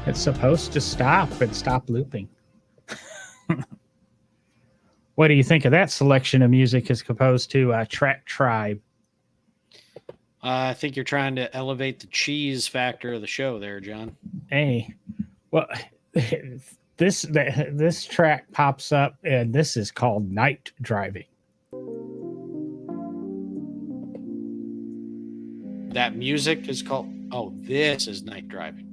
It's supposed to stop and stop looping. What do you think of that selection of music as opposed to Track Tribe? I think you're trying to elevate the cheese factor of the show there, John. Hey, well, this track pops up, and this is called Night Driving. That music is called. Oh, this is Night Driving.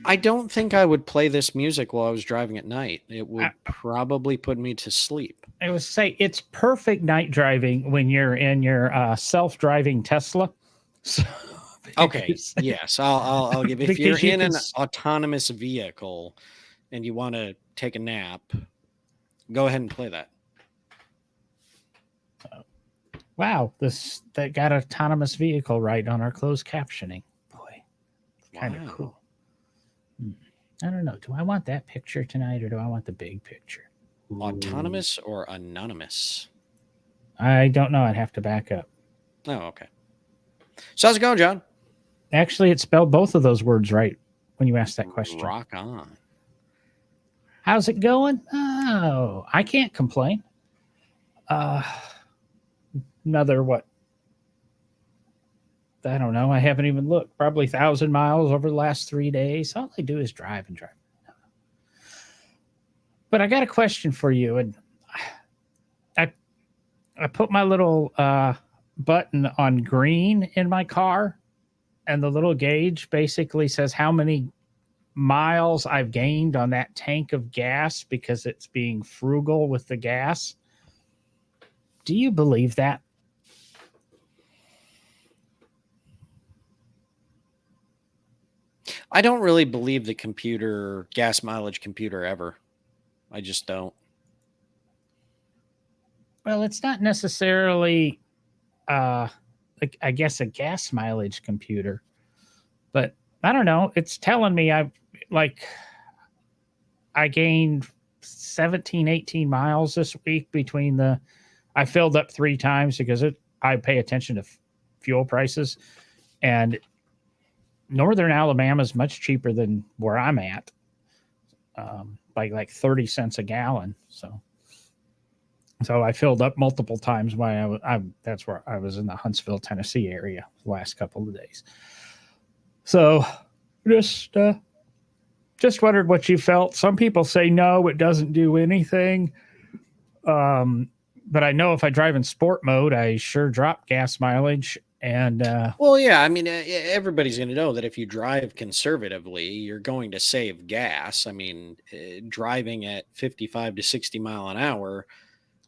I don't think I would play this music while I was driving at night. It would probably put me to sleep. I would say it's perfect night driving when you're in your self-driving Tesla. So, okay, yes, I'll give. If you're in an autonomous vehicle and you want to take a nap, go ahead and play that. Wow, that got autonomous vehicle right on our closed captioning. Boy, kind of cool. I don't know. Do I want that picture tonight or do I want the big picture? Autonomous or anonymous? I don't know. I'd have to back up. Oh, okay. So how's it going, John? Actually, it spelled both of those words right when you asked that question. Rock on. How's it going? Oh, I can't complain. Another what? I don't know. I haven't even looked. Probably 1,000 miles over the last 3 days. All I do is drive and drive. But I got a question for you. And I put my little button on green in my car, and the little gauge basically says how many miles I've gained on that tank of gas because it's being frugal with the gas. Do you believe that? I don't really believe the gas mileage computer ever. I just don't. Well, it's not necessarily, like I guess, a gas mileage computer, but I don't know. It's telling me I gained 17, 18 miles this week I filled up 3 times because I pay attention to fuel prices, and Northern Alabama is much cheaper than where I'm at, by like 30 cents a gallon. So I filled up multiple times while that's where I was in the Huntsville, Tennessee area the last couple of days. So just wondered what you felt. Some people say no, it doesn't do anything. But I know if I drive in sport mode, I sure drop gas mileage. And well, yeah, I mean, everybody's going to know that if you drive conservatively, you're going to save gas. I mean, driving at 55 to 60 mile an hour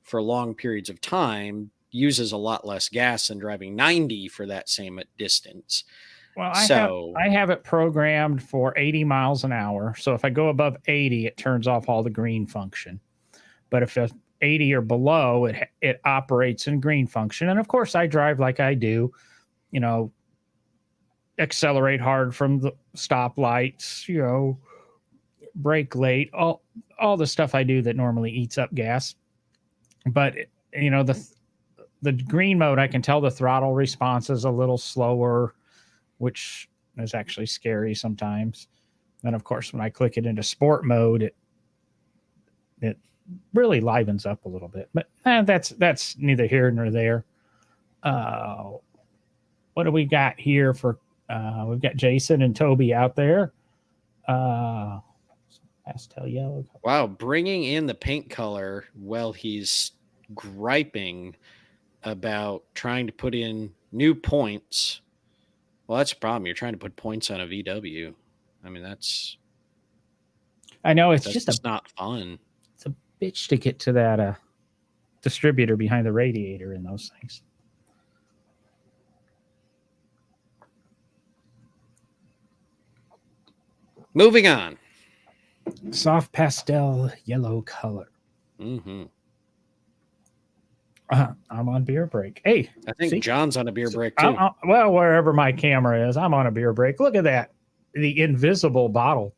for long periods of time uses a lot less gas than driving 90 for that same distance. Well, I have it programmed for 80 miles an hour. So if I go above 80, it turns off all the green function. But if it's 80 or below, it operates in green function. And of course, I drive like I do, accelerate hard from the stoplights, brake late, all the stuff I do that normally eats up gas. But the green mode, I can tell the throttle response is a little slower, which is actually scary sometimes. And of course, when I click it into sport mode, it really livens up a little bit. But that's neither here nor there. What do we got here for? We've got Jason and Toby out there. Pastel yellow. Wow, bringing in the paint color while he's griping about trying to put in new points. Well, that's a problem. You're trying to put points on a VW. I mean, I know it's just not fun. It's a bitch to get to that distributor behind the radiator and those things. Moving on. Soft pastel yellow color. Mm-hmm. I'm on beer break. Hey, I think John's on a beer break too. Well, wherever my camera is, I'm on a beer break. Look at that. The invisible bottle.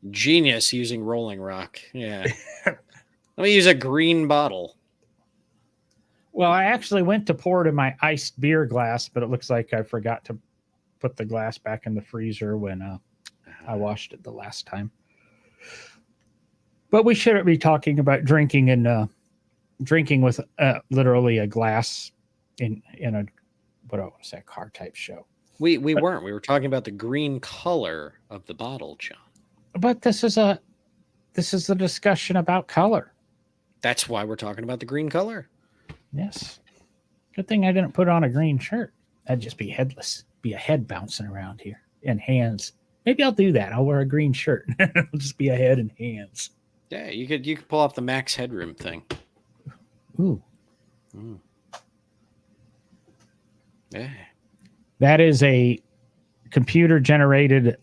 Genius using Rolling Rock. Yeah. Let me use a green bottle. Well, I actually went to pour it in my iced beer glass, but it looks like I forgot to put the glass back in the freezer when I washed it the last time. But we shouldn't be talking about drinking and drinking with literally a glass in a what was that car type show. We But weren't. We were talking about the green color of the bottle, John. but this is a discussion about color. That's why we're talking about the green color. Yes. Good thing I didn't put on a green shirt. I'd just be headless, be a head bouncing around here and hands. Maybe I'll do that. I'll wear a green shirt. It'll just be a head and hands. Yeah, you could pull off the Max Headroom thing. Ooh. Mm. Yeah. That is a computer generated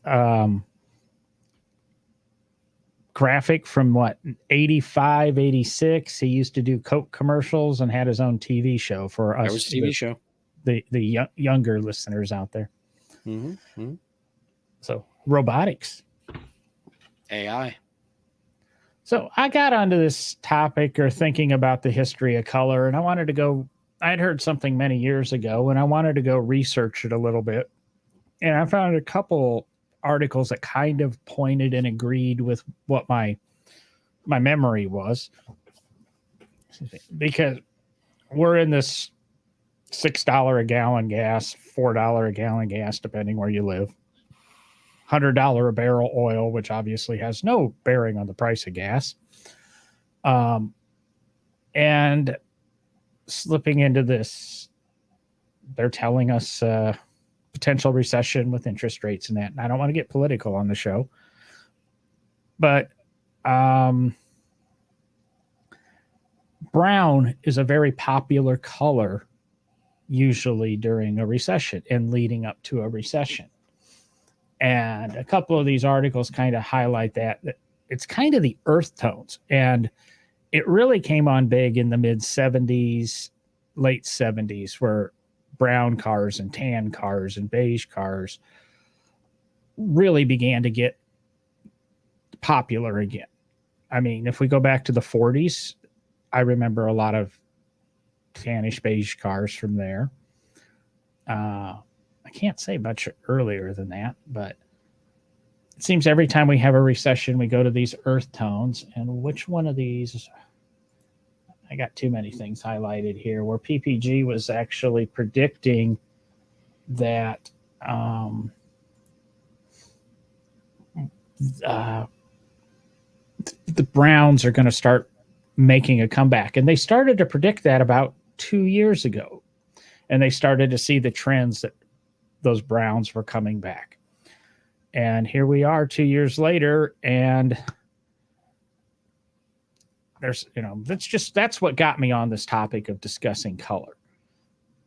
graphic from what 85, 86. He used to do Coke commercials and had his own TV show for us. There was a TV show. The younger listeners out there. Mm-hmm. Mm-hmm. So robotics. AI. So I got onto this topic or thinking about the history of color, and I wanted to go. I had heard something many years ago, and I wanted to go research it a little bit. And I found a couple articles that kind of pointed and agreed with what my memory was, because we're in this $6 a gallon gas, $4 a gallon gas, depending where you live. $100 a barrel oil, which obviously has no bearing on the price of gas. And slipping into this, they're telling us potential recession with interest rates and that. And I don't want to get political on the show, but brown is a very popular color usually during a recession and leading up to a recession. And a couple of these articles kind of highlight that it's kind of the earth tones. And it really came on big in the mid 70s, late 70s, where brown cars and tan cars and beige cars really began to get popular again. I mean, if we go back to the 40s, I remember a lot of tannish beige cars from there. I can't say much earlier than that, but it seems every time we have a recession, we go to these earth tones. And which one of these? I got too many things highlighted here where PPG was actually predicting that the Browns are going to start making a comeback. And they started to predict that about 2 years ago. And they started to see the trends that those Browns were coming back. And here we are 2 years later, and there's, that's what got me on this topic of discussing color.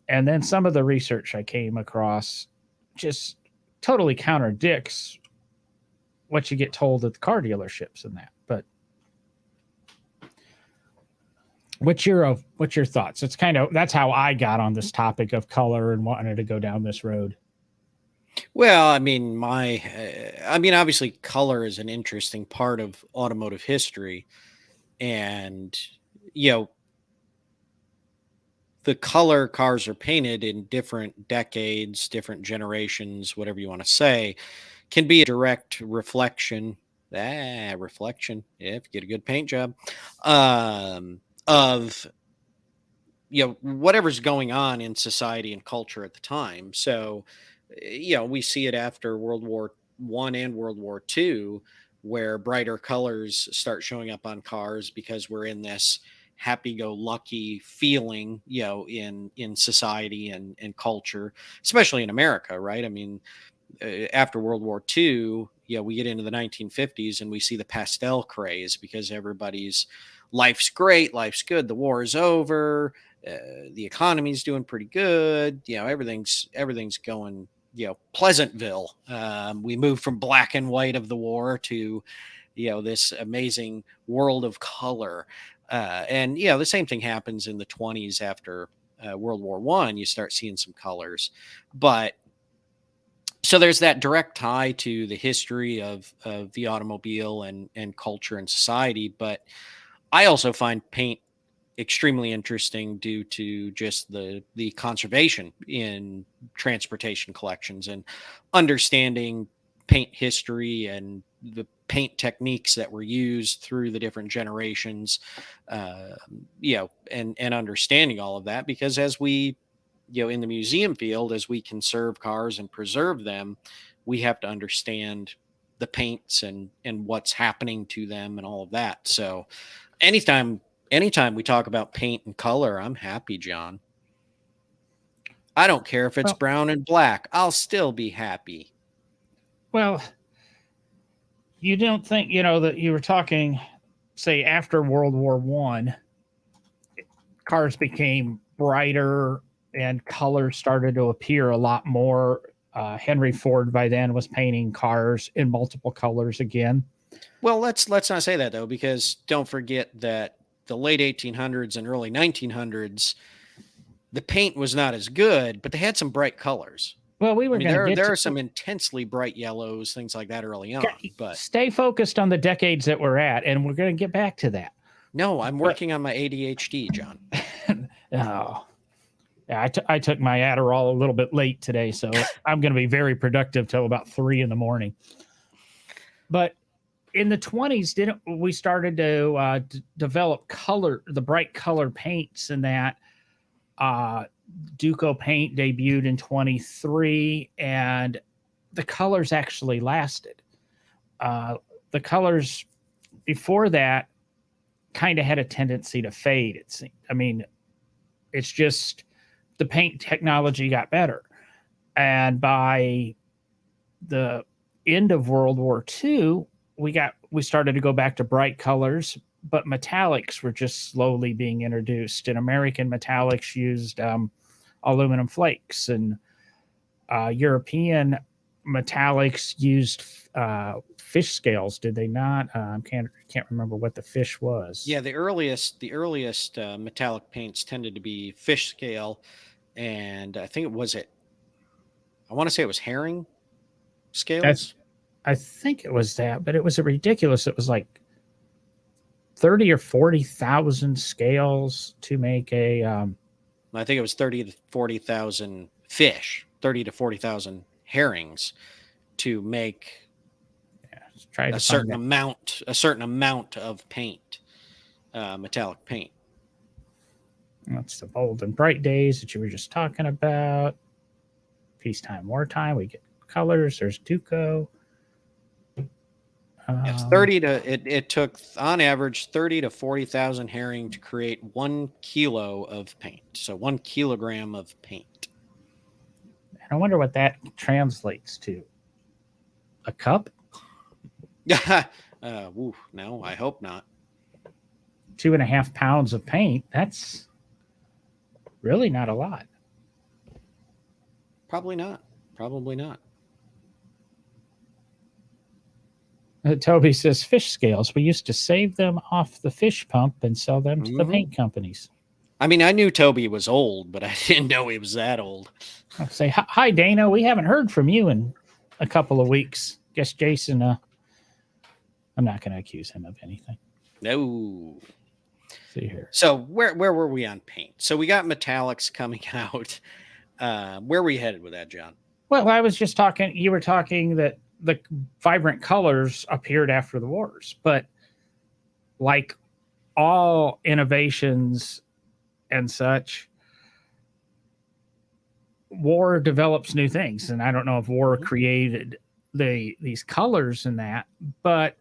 And then some of the research I came across just totally contradicts what you get told at the car dealerships and that. But what's your thoughts? It's that's how I got on this topic of color and wanted to go down this road. Well, I mean, obviously, color is an interesting part of automotive history, and the color cars are painted in different decades, different generations, whatever you want to say, can be a direct reflection. Reflection. Yeah, if you get a good paint job, of whatever's going on in society and culture at the time. So we see it after World War I and World War II, where brighter colors start showing up on cars because we're in this happy-go-lucky feeling, in society and culture, especially in America, right? I mean, after World War II, we get into the 1950s and we see the pastel craze because everybody's life's great, life's good, the war is over, the economy's doing pretty good, everything's going Pleasantville. We moved from black and white of the war to this amazing world of color, and the same thing happens in the 20s after World War I. You start seeing some colors, but So there's that direct tie to the history of the automobile and culture and society, but I also find paint extremely interesting due to just the conservation in transportation collections and understanding paint history and the paint techniques that were used through the different generations, uh, and understanding all of that, because as we, in the museum field, as we conserve cars and preserve them, we have to understand the paints and what's happening to them and all of that. So anytime anytime we talk about paint and color, I'm happy, John. I don't care if it's Well, brown and black. I'll still be happy. well, you don't think, that you were talking, say, after World War One, cars became brighter and colors started to appear a lot more. Henry Ford by then was painting cars in multiple colors again. Well, let's not say that though, because don't forget that the late 1800s and early 1900s, the paint was not as good, but they had some bright colors. Well, we I were mean, going to get there to are some intensely bright yellows, things like that early on. But stay focused on the decades that we're at, and we're going to get back to that. no, I'm But working on my ADHD, John. oh, yeah, I took my Adderall a little bit late today, so I'm going to be very productive till about 3 in the morning. But in the 20s, didn't we started to develop the bright color paints, and that uh, Duco paint debuted in 23, and the colors actually lasted. Uh, the colors before that kind of had a tendency to fade. I mean, it's just the paint technology got better, and by the end of World War II, we started to go back to bright colors, but metallics were just slowly being introduced. And American metallics used aluminum flakes, and European metallics used fish scales. Did they not? Can't remember what the fish was. Yeah, the earliest metallic paints tended to be fish scale, and I think it was it. I want to say it was herring scales. I think it was that, but it was ridiculous. It was like 30 or 40,000 scales to make a I think it was 30 to 40,000 fish, 30 to 40,000 herrings to make try to a find certain that. amount, a certain amount of paint, metallic paint. That's the bold and bright days that you were just talking about. Peacetime, wartime. We get colors. There's Duco. Yes, Um, 30 to it took on average 30 to 40,000 herring to create 1 kilo of paint. So 1 kilogram of paint. and I wonder what that translates to. A cup, No, I hope not. 2.5 pounds of paint. That's really not a lot. Probably not. Probably not. Toby says fish scales. We used to save them off the fish pump and sell them to the Hmm. paint companies. I mean, I knew Toby was old, but I didn't know he was that old. I'll say, hi, Dana. We haven't heard from you in a couple of weeks. Guess Jason, I'm not going to accuse him of anything. No. See here. So where were we on paint? So we got metallics coming out. Where were we headed with that, John? Well, I was just talking, you were talking that the vibrant colors appeared after the wars, but like all innovations and such, war develops new things. And I don't know if war Mhm. created these colors and that, but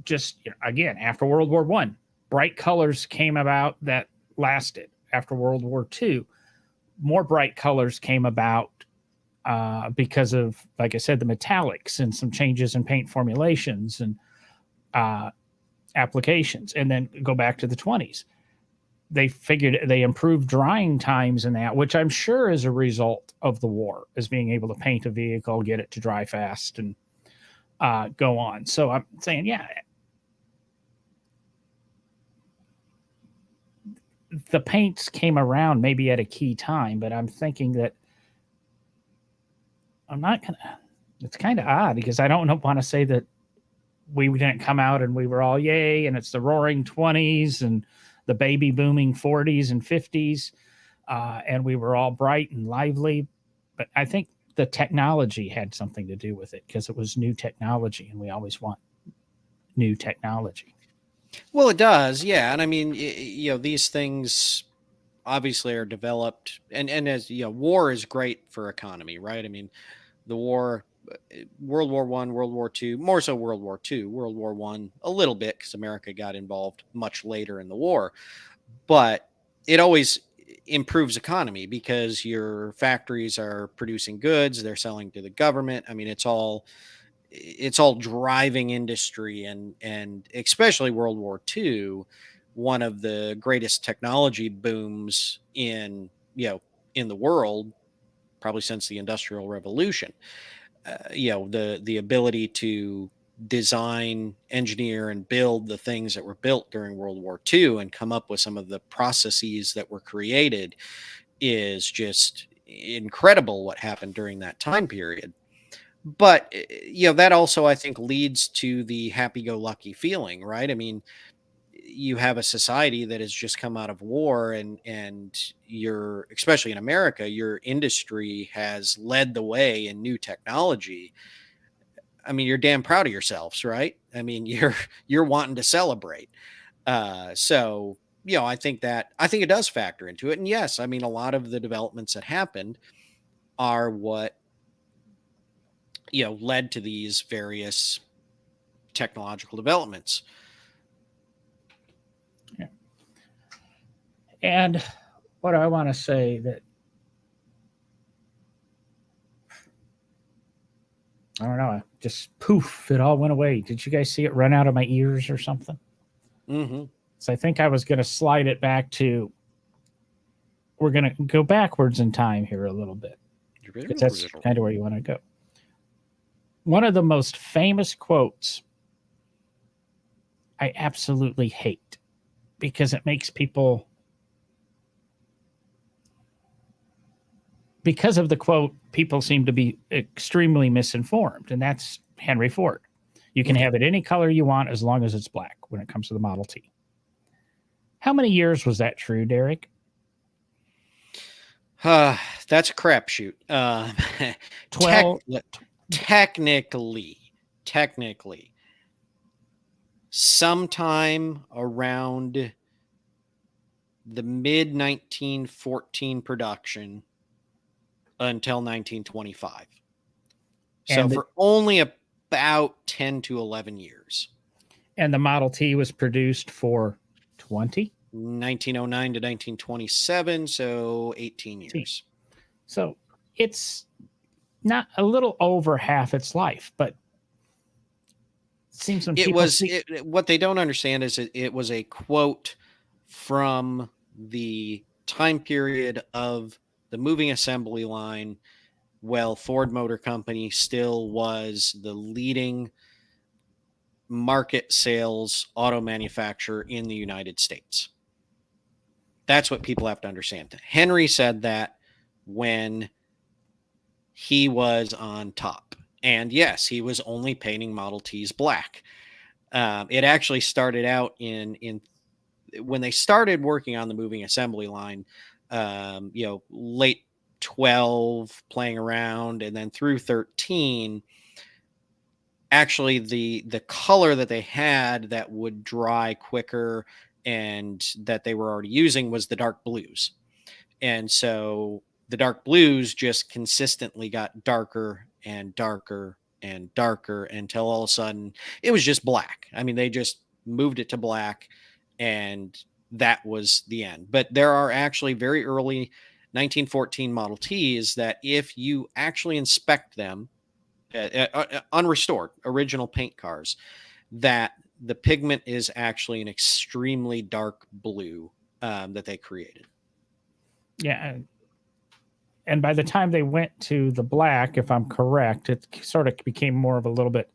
just again, after World War One, bright colors came about that lasted. After World War II, more bright colors came about because of, like I said, the metallics and some changes in paint formulations and uh, applications. And then go back to the 20s. They improved drying times and that, which I'm sure is a result of the war, is being able to paint a vehicle, get it to dry fast, and go on. So I'm saying, yeah, the paints came around maybe at a key time, but I'm thinking that I'm not gonna. It's kind of odd because I don't want to say that we didn't come out and we were all yay, and it's the roaring 20s and the baby booming 40s and 50s, and we were all bright and lively. But I think the technology had something to do with it because it was new technology, and we always want new technology. Well, it does, yeah. And I mean, these things obviously are developed, and as war is great for economy, right? I mean, the war, World War One, World War Two, more so World War Two, World War One a little bit because America got involved much later in the war, but it always improves economy because your factories are producing goods, they're selling to the government. I mean, it's all driving industry, and especially World War II, one of the greatest technology booms in the world probably since the Industrial Revolution. The ability to design, engineer, and build the things that were built during World War II and come up with some of the processes that were created is just incredible what happened during that time period. But that also, I think, leads to the happy-go-lucky feeling, right? I mean, you have a society that has just come out of war, and especially in America, your industry has led the way in new technology. I mean, you're damn proud of yourselves, right? I mean, you're wanting to celebrate. So I think it does factor into it. And yes, I mean, a lot of the developments that happened are what led to these various technological developments. Yeah. And what I want to say that I don't know, just poof, it all went away. Did you guys see it run out of my ears or something? Mm-hmm. So I think I was going to slide it back to. We're going to go backwards in time here a little bit because that's kind of where you want to go. One of the most famous quotes I absolutely hate because it makes people, because of the quote, people seem to be extremely misinformed, and that's Henry Ford. You can have it any color you want as long as it's black when it comes to the Model T. How many years was that true, Derek? That's a crapshoot. 12. Technically, sometime around the mid 1914 production until 1925. So for only about 10 to 11 years. And the Model T was produced for 20? 1909 to 1927, so 18 years. So it's not a little over half its life, but it seems when what they don't understand is it was a quote from the time period of the moving assembly line. Well, Ford Motor Company still was the leading market sales auto manufacturer in the United States. That's what people have to understand. Henry said that when he was on top. And yes, he was only painting Model Ts black. It actually started out in when they started working on the moving assembly line, late 12 playing around, and then through 13, actually the color that they had that would dry quicker and that they were already using was the dark blues. And so the dark blues just consistently got darker and darker and darker until all of a sudden it was just black. I mean, they just moved it to black, and that was the end. But there are actually very early 1914 Model Ts that if you actually inspect them, unrestored original paint cars, that the pigment is actually an extremely dark blue that they created. Yeah. And by the time they went to the black, if I'm correct, it sort of became more of a little bit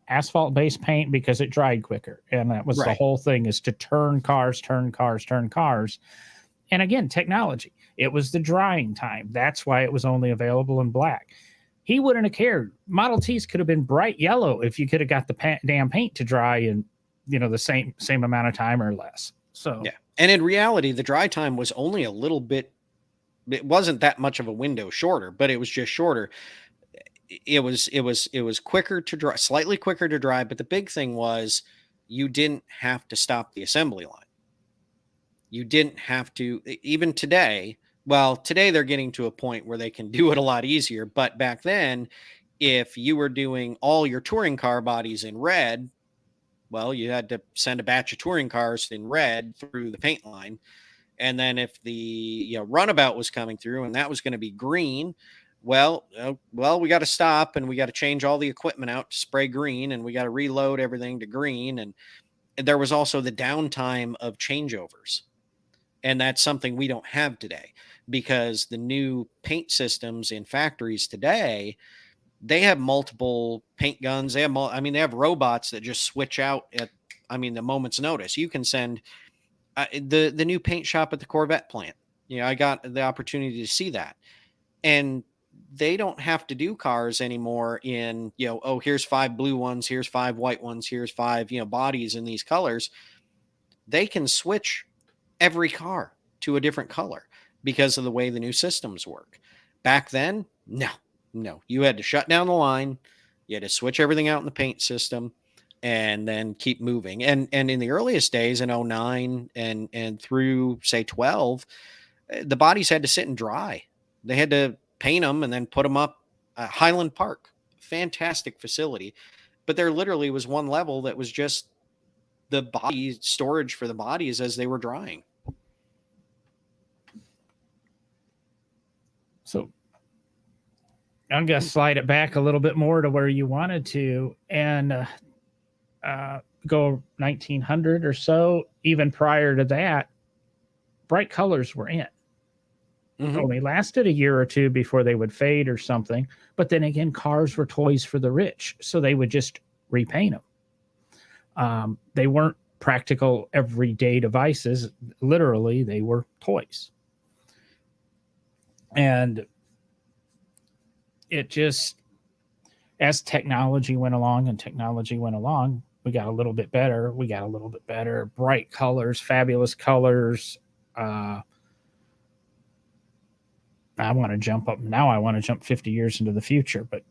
asphalt-based paint because it dried quicker. And that was the whole thing, is to turn cars. And again, technology. It was the drying time. That's why it was only available in black. he wouldn't have cared. Model Ts could have been bright yellow if you could have got the damn paint to dry in, the same amount of time or less. So Yeah. And in reality, the dry time was only a little bit, it wasn't that much of a window shorter, but it was just shorter. It was quicker to dry, slightly quicker to dry, but the big thing was you didn't have to stop the assembly line. You didn't have to, even today. Well, today they're getting to a point where they can do it a lot easier, but back then, if you were doing all your touring car bodies in red, well, you had to send a batch of touring cars in red through the paint line. And then if the runabout was coming through and that was going to be green, well, we got to stop and we got to change all the equipment out to spray green, and we got to reload everything to green. And there was also the downtime of changeovers. And that's something we don't have today, because the new paint systems in factories today, they have multiple paint guns. They have robots that just switch out at, the moment's notice. You can send the new paint shop at the Corvette plant. I got the opportunity to see that, and they don't have to do cars anymore in, oh, here's 5 blue ones, here's 5 white ones, here's 5, bodies in these colors. They can switch every car to a different color because of the way the new systems work. Back then, no, you had to shut down the line. You had to switch everything out in the paint system and then keep moving. And in the earliest days in 09 and through say 12, the bodies had to sit and dry. They had to paint them and then put them up. Highland Park, fantastic facility, but there literally was one level that was just the body storage for the bodies as they were drying. So I'm going to slide it back a little bit more to where you wanted to, and go 1900 or so. Even prior to that, bright colors were in. Mm-hmm. Only lasted a year or two before they would fade or something. But then again, cars were toys for the rich, so they would just repaint them. They weren't practical everyday devices. Literally, they were toys. And it just, as technology went along, we got a little bit better. Bright colors, fabulous colors. I want to jump up now. I want to jump 50 years into the future, but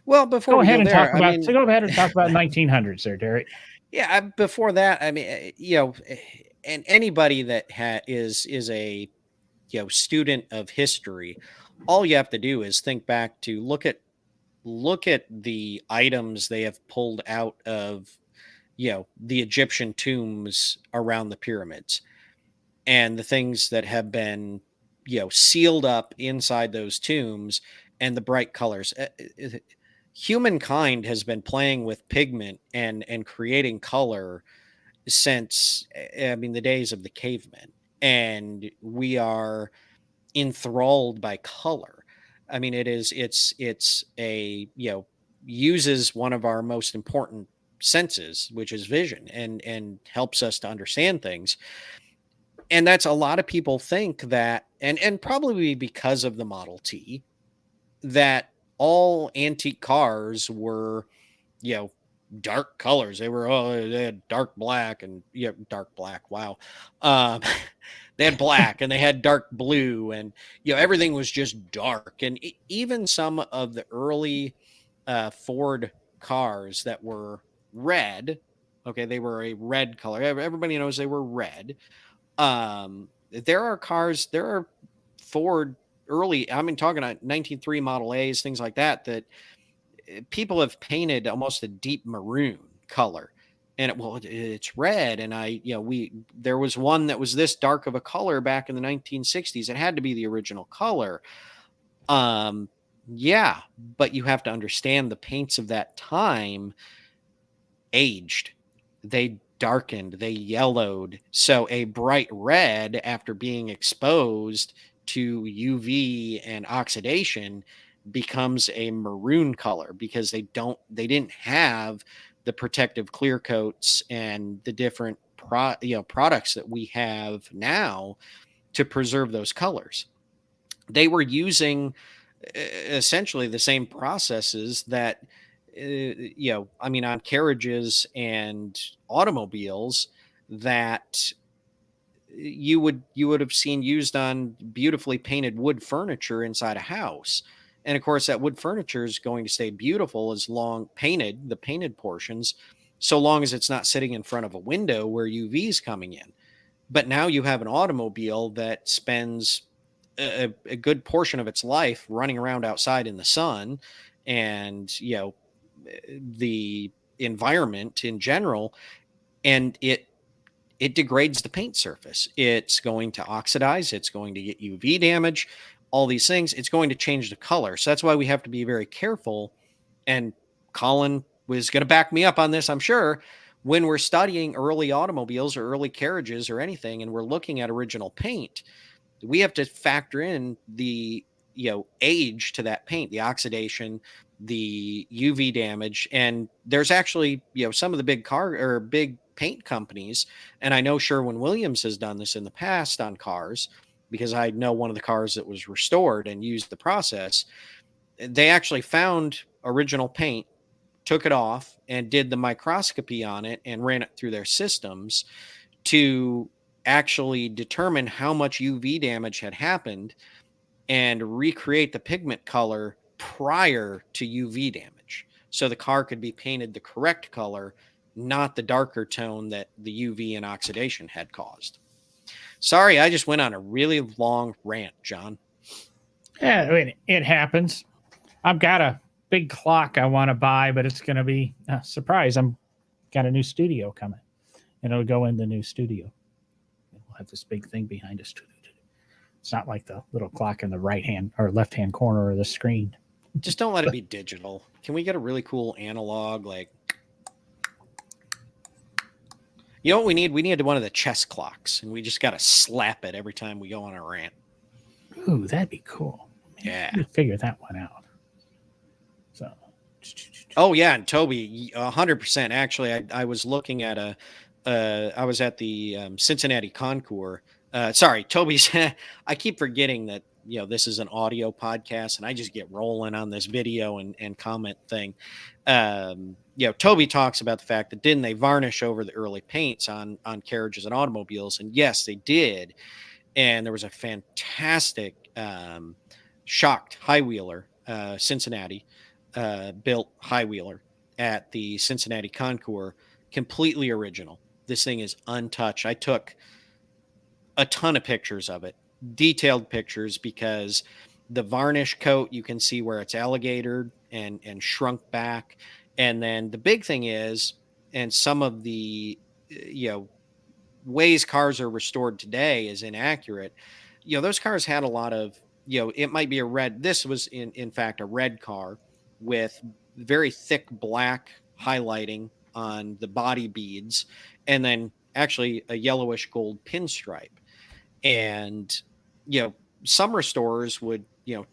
before go ahead and talk about 1900s there, Derek. Yeah, before that, and anybody that is a student of history, all you have to do is think back to look at the items they have pulled out of the Egyptian tombs around the pyramids, and the things that have been sealed up inside those tombs, and the bright colors. Humankind has been playing with pigment and creating color since the days of the cavemen, and we are enthralled by color. It's a uses one of our most important senses, which is vision, and helps us to understand things. And that's, a lot of people think that, and probably because of the Model T, that all antique cars were, dark colors. They had dark black and dark black. Wow. They had black and they had dark blue, and, everything was just dark. And even some of the early Ford cars that were red, okay, they were a red color. Everybody knows they were red. There are Ford early, talking about 1903 Model A's, things like that people have painted almost a deep maroon color, and it's red. And there was one that was this dark of a color back in the 1960s. It had to be the original color. Yeah, but you have to understand the paints of that time aged. They darkened, they yellowed. So a bright red, after being exposed to UV and oxidation, becomes a maroon color, because they didn't have the protective clear coats and the different products that we have now to preserve those colors. They were using essentially the same processes that, I mean, on carriages and automobiles that you would have seen used on beautifully painted wood furniture inside a house. And of course, that wood furniture is going to stay beautiful as long painted, the painted portions, so long as it's not sitting in front of a window where UV is coming in. But now you have an automobile that spends a good portion of its life running around outside in the sun, and the environment in general, and it degrades the paint surface. It's going to oxidize, it's going to get UV damage, all these things. It's going to change the color. So that's why we have to be very careful. And Colin was going to back me up on this, I'm sure. When we're studying early automobiles or early carriages or anything, and we're looking at original paint, we have to factor in the age to that paint, the oxidation, the UV damage. And there's actually some of the big car or big paint companies, and I know Sherwin-Williams has done this in the past on cars, because I know one of the cars that was restored and used the process. They actually found original paint, took it off, and did the microscopy on it and ran it through their systems to actually determine how much UV damage had happened and recreate the pigment color prior to UV damage. So the car could be painted the correct color, not the darker tone that the UV and oxidation had caused. Sorry, I just went on a really long rant, John. Yeah, I mean, it happens. I've got a big clock I want to buy, but it's going to be a surprise. I'm got a new studio coming, and it'll go in the new studio. We'll have this big thing behind us. It's not like the little clock in the right hand or left hand corner of the screen. Just don't let it be digital. Can we get a really cool analog, like, you know what we need? We need one of the chess clocks, and we just got to slap it every time we go on a rant. Ooh, that'd be cool. Yeah. Figure that one out. So. Oh yeah, and Toby, 100%. Actually, I was looking at I was at the Cincinnati Concours. Sorry, Toby's. I keep forgetting that this is an audio podcast, and I just get rolling on this video and comment thing. Toby talks about the fact that didn't they varnish over the early paints on carriages and automobiles, and yes, they did. And there was a fantastic shocked high wheeler, Cincinnati built high wheeler at the Cincinnati Concours, completely original. This thing is untouched. I took a ton of pictures of it, detailed pictures, because the varnish coat, you can see where it's alligatored and shrunk back. And then the big thing is, and some of the ways cars are restored today is inaccurate. Those cars had a lot of, it might be a red. This was in fact a red car with very thick black highlighting on the body beads, and then actually a yellowish gold pinstripe. And some restorers would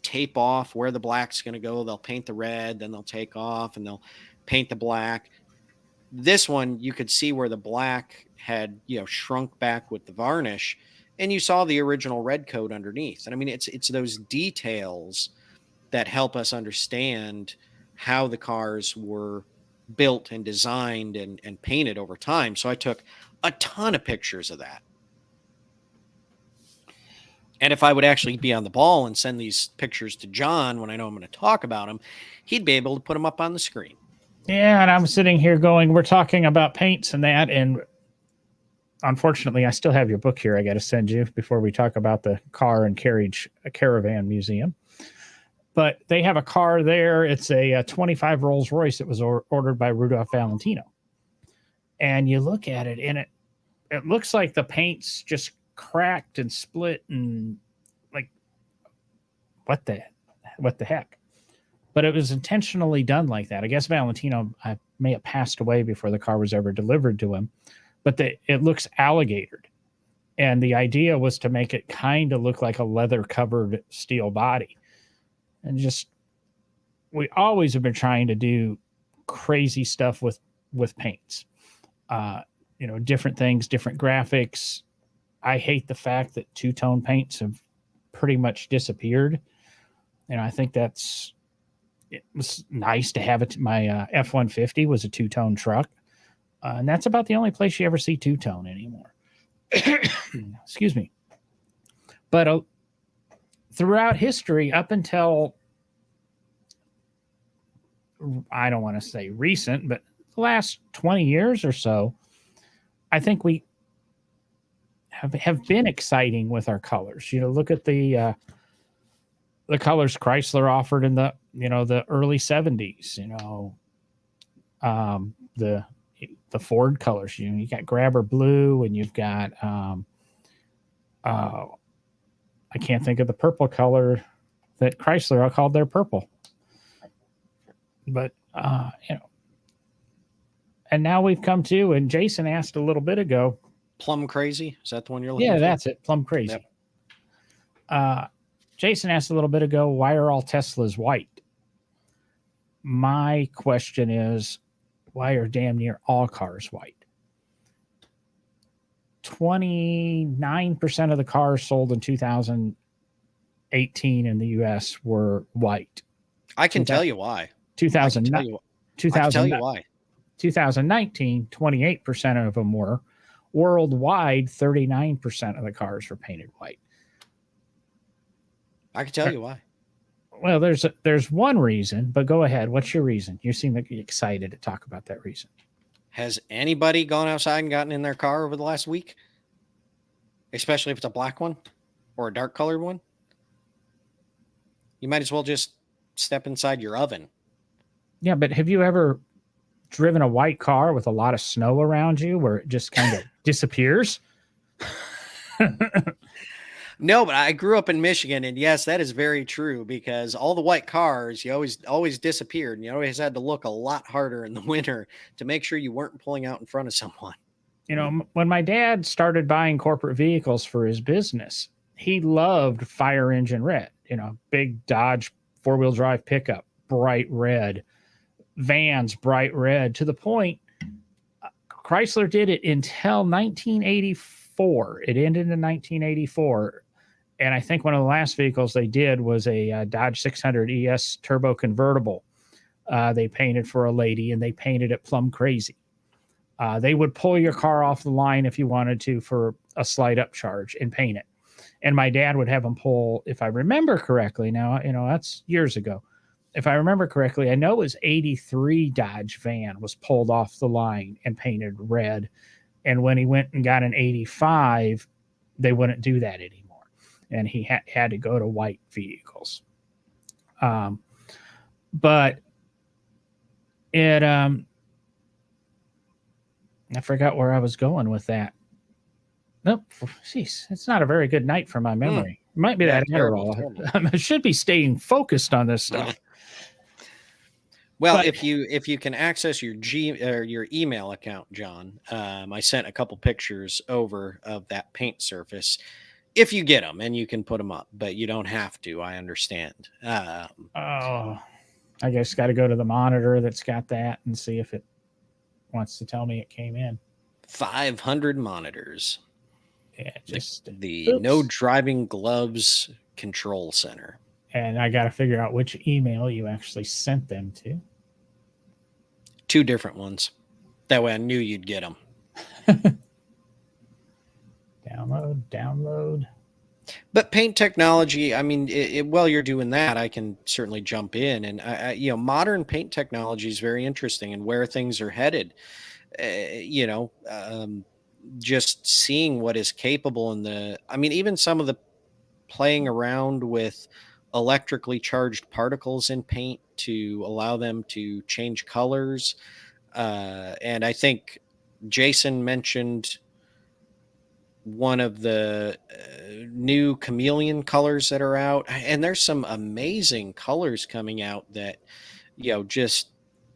tape off where the black's going to go. They'll paint the red, then they'll take off and they'll paint the black. This one, you could see where the black had shrunk back with the varnish, and you saw the original red coat underneath. And I mean, it's those details that help us understand how the cars were built and designed and painted over time. So I took a ton of pictures of that. And if I would actually be on the ball and send these pictures to John when I know I'm going to talk about them, he'd be able to put them up on the screen. Yeah, and I'm sitting here going, we're talking about paints and that, and unfortunately, I still have your book here I got to send you before we talk about the car and carriage caravan museum. But they have a car there. It's a 25 Rolls Royce that was ordered by Rudolph Valentino. And you look at it, and it looks like the paint's just cracked and split, and like, what the heck? But it was intentionally done like that. I guess Valentino may have passed away before the car was ever delivered to him. But it looks alligatored. And the idea was to make it kind of look like a leather-covered steel body. And we always have been trying to do crazy stuff with paints. Different things, different graphics. I hate the fact that two-tone paints have pretty much disappeared. I think it was nice to have it. My F-150 was a two-tone truck, and that's about the only place you ever see two-tone anymore. Excuse me. But throughout history, up until, I don't want to say recent, but the last 20 years or so, I think we have been exciting with our colors. Look at the colors Chrysler offered in the early 70s. The Ford colors. You got grabber blue, and you've got I can't think of the purple color that Chrysler called their purple. But and now we've come to, and Jason asked a little bit ago, Plum Crazy, is that the one you're looking yeah, for? that's it, Plum Crazy. Yep. Jason asked a little bit ago, why are all Teslas white? My question is, why are damn near all cars white? 29% of the cars sold in 2018 in the US were white. I can tell you why. 2019, 28% of them were. Worldwide, 39% of the cars were painted white. I can tell you why. Well, there's one reason, but go ahead. What's your reason? You seem excited to talk about that reason. Has anybody gone outside and gotten in their car over the last week? Especially if it's a black one or a dark colored one? You might as well just step inside your oven. Yeah, but have you ever driven a white car with a lot of snow around you where it just kind of disappears? No, but I grew up in Michigan, and yes, that is very true, because all the white cars, you always disappeared, and you always had to look a lot harder in the winter to make sure you weren't pulling out in front of someone. When my dad started buying corporate vehicles for his business, he loved fire engine red, big Dodge four-wheel drive pickup, bright red, vans, bright red, to the point Chrysler did it until 1984. It ended in 1984. And I think one of the last vehicles they did was a Dodge 600 ES turbo convertible. They painted for a lady, and they painted it plum crazy. They would pull your car off the line if you wanted to for a slight upcharge and paint it. And my dad would have them pull, if I remember correctly, now, that's years ago. If I remember correctly, I know it was 83 Dodge van was pulled off the line and painted red. And when he went and got an 85, they wouldn't do that anymore. And he had to go to white vehicles. But it, I forgot where I was going with that. Nope. Jeez, it's not a very good night for my memory. It might be that Adderall. Terrible. I should be staying focused on this stuff. Well, but if you can access your your email account, John, I sent a couple pictures over of that paint surface. If you get them, and you can put them up, but you don't have to. I understand. I guess got to go to the monitor that's got that and see if it wants to tell me it came in. 500 monitors. Yeah, just the no driving gloves control center. And I got to figure out which email you actually sent them to. 2 different ones. That way I knew you'd get them. Download. But paint technology, I mean, while you're doing that, I can certainly jump in. And, modern paint technology is very interesting, and where things are headed. Just seeing what is capable even some of the playing around with electrically charged particles in paint to allow them to change colors. And I think Jason mentioned one of the new chameleon colors that are out, and there's some amazing colors coming out that, just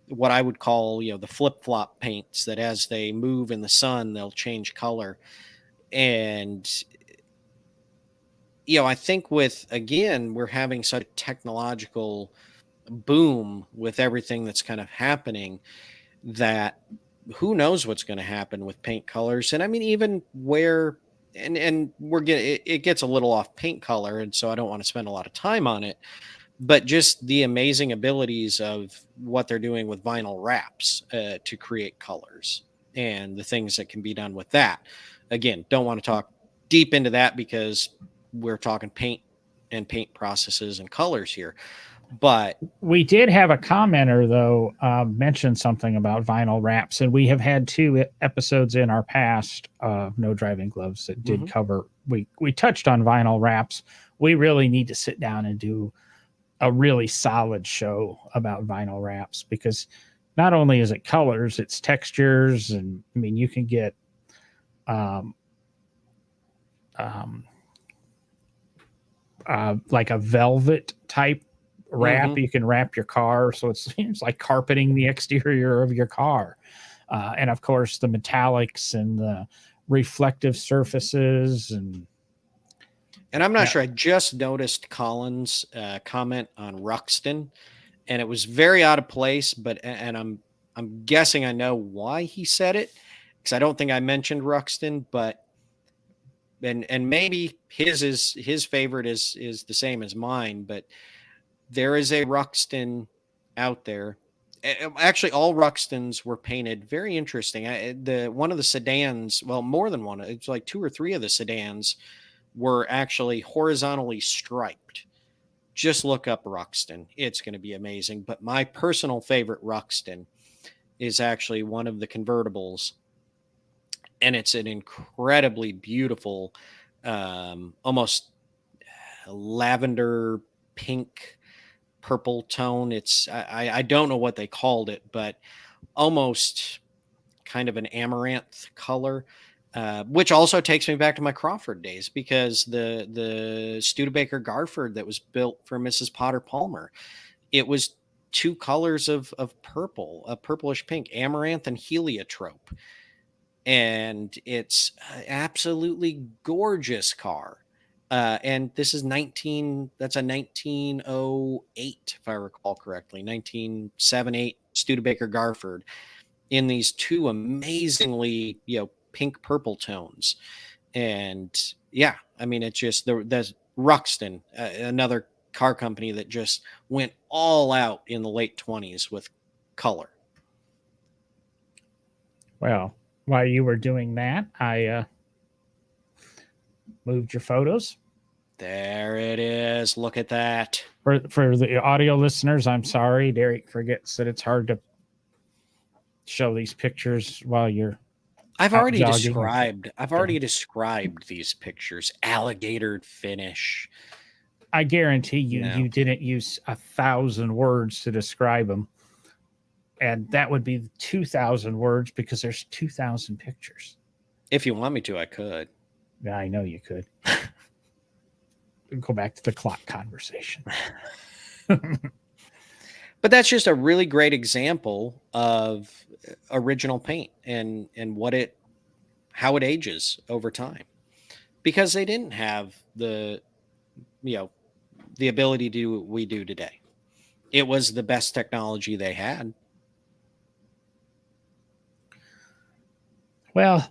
what I would call, the flip-flop paints that as they move in the sun, they'll change color. And, I think we're having such a technological boom with everything that's kind of happening, that who knows what's going to happen with paint colors. And I mean, even where, and we're getting, it gets a little off paint color, and so I don't want to spend a lot of time on it. but just the amazing abilities of what they're doing with vinyl wraps to create colors and the things that can be done with that. Again, don't want to talk deep into that because we're talking paint and paint processes and colors here. But We did have a commenter though mention something about vinyl wraps, and we have had two episodes in our past No Driving Gloves that did cover. We touched on vinyl wraps. We really need to sit down and do a really solid show about vinyl wraps, because not only is it colors, it's textures, and I mean you can get um, um, like a velvet type wrap. You can wrap your car, so it's like carpeting the exterior of your car, and of course the metallics and the reflective surfaces. And I'm not sure. I just noticed Colin's comment on Ruxton, and it was very out of place. But and I'm guessing I know why he said it, because I don't think I mentioned Ruxton. But and maybe his favorite is the same as mine. But there is a Ruxton out there. Actually, all Ruxtons were painted very interesting. The one of the sedans, well, more than one. It's like two or three of the sedans were actually horizontally striped. Just look up Ruxton. It's going to be amazing. But my personal favorite Ruxton is actually one of the convertibles. And it's an incredibly beautiful, almost lavender pink purple tone. I don't know what they called it, but almost kind of an amaranth color. Which also takes me back to my Crawford days, because the Studebaker Garford that was built for Mrs. Potter Palmer, it was two colors of purple, a purplish pink, amaranth and heliotrope, and it's an absolutely gorgeous car. And this is that's a 1908, if I recall correctly, 1978 Studebaker Garford, in these two amazingly, pink purple tones. And yeah, I mean, it's just there's Ruxton, another car company that just went all out in the late 20s with color. Well, while you were doing that, I moved your photos. There it is. Look at that. For the audio listeners, I'm sorry. Derek forgets that it's hard to show these pictures while you're I've out already jogging. described these pictures. Alligator finish. I guarantee you didn't use 1,000 words to describe them. And that would be 2,000 words, because there's 2,000 pictures. If you want me to, I could. Yeah, I know you could. Go back to the clock conversation. But that's just a really great example of original paint and how it ages over time, because they didn't have the ability to do what we do today. It was the best technology they had. Well,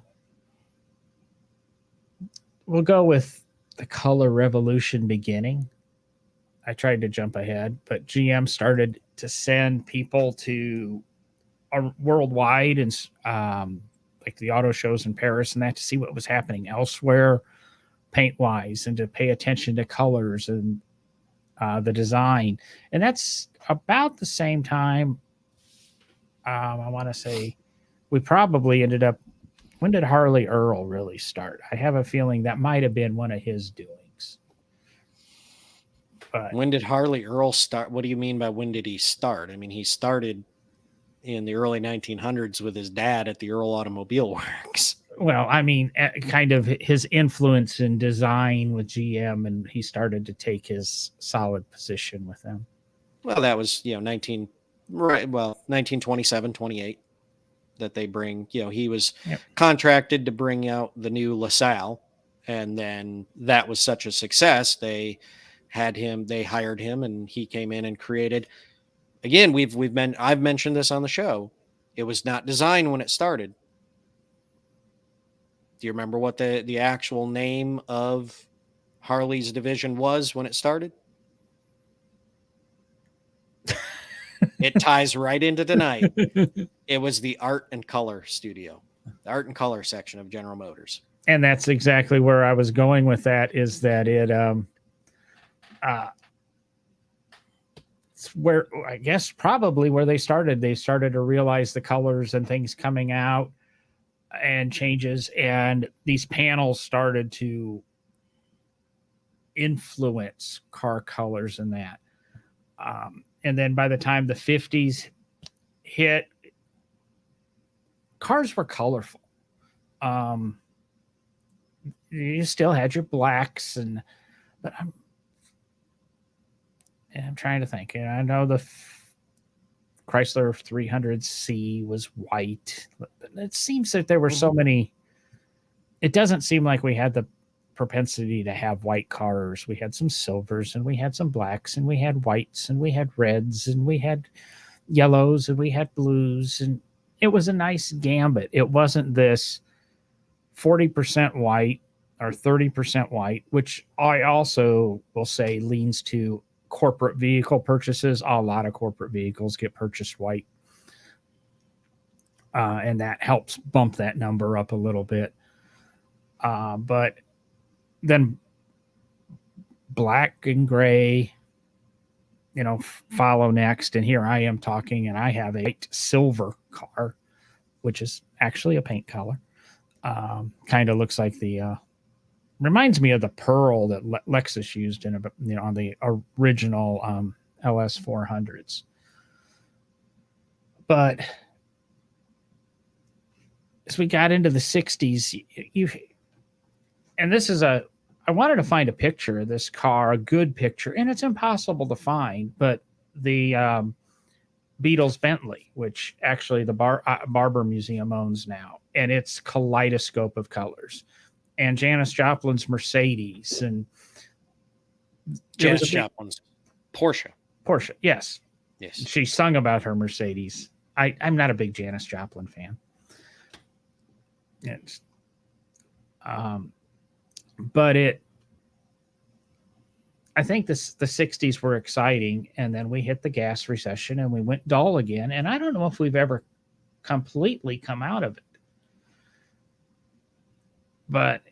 we'll go with the color revolution beginning. I tried to jump ahead, but GM started to send people to worldwide, and like the auto shows in Paris and that, to see what was happening elsewhere paint wise, and to pay attention to colors and the design. And that's about the same time. I want to say we probably ended up. When did Harley Earl really start? I have a feeling that might have been one of his doings. But when did Harley Earl start? What do you mean by when did he start? I mean, he started in the early 1900s with his dad at the Earl Automobile Works. Well, I mean, kind of his influence in design with GM, and he started to take his solid position with them. Well, that was 1927, 28. That they bring, he was contracted to bring out the new LaSalle, and then that was such a success. They hired him, and he came in and created. Again, I've mentioned this on the show. It was not designed when it started. Do you remember what the actual name of Harley's division was when it started? It ties right into tonight. It was the art and color studio, the art and color section of General Motors. And that's exactly where I was going with that, is that it's where, I guess, probably where they started to realize the colors and things coming out and changes, and these panels started to influence car colors and that. And then by the time the 50s hit, cars were colorful. You still had your blacks, but I'm trying to think. And I know the Chrysler 300C was white. But it seems that there were so many. It doesn't seem like we had the propensity to have white cars. We had some silvers, and we had some blacks, and we had whites, and we had reds, and we had yellows, and we had blues, and it was a nice gambit. It wasn't this 40% white or 30% white, which I also will say leans to corporate vehicle purchases. A lot of corporate vehicles get purchased white, and that helps bump that number up a little bit. But then black and gray, follow next. And here I am talking, and I have a white silver car, which is actually a paint color. Kind of looks like reminds me of the pearl that Lexus used on the original LS 400s. But as we got into the 60s, and this is I wanted to find a picture of this car, a good picture, and it's impossible to find, but the Beatles Bentley, which actually the Barber Museum owns now, and it's kaleidoscope of colors, and Janis Joplin's Mercedes, and Janis Joplin's Porsche, yes, she sung about her Mercedes. I'm not a big Janis Joplin fan. It's, but I think the 60s were exciting, and then we hit the gas recession and we went dull again. And I don't know if we've ever completely come out of it. But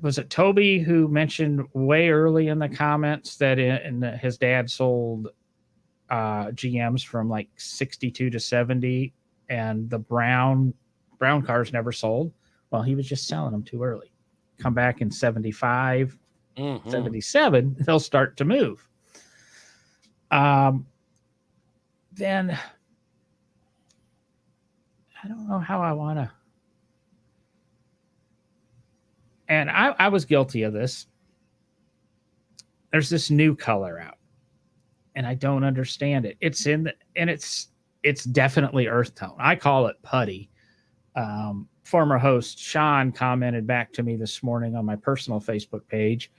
was it Toby who mentioned way early in the comments that his dad sold GMs from like 62 to 70, and the brown cars never sold? Well, he was just selling them too early. Come back in 75, 77, they'll start to move. Then I don't know how I want to. And I was guilty of this. There's this new color out, and I don't understand it. It's definitely earth tone. I call it putty. Former host Sean commented back to me this morning on my personal Facebook page.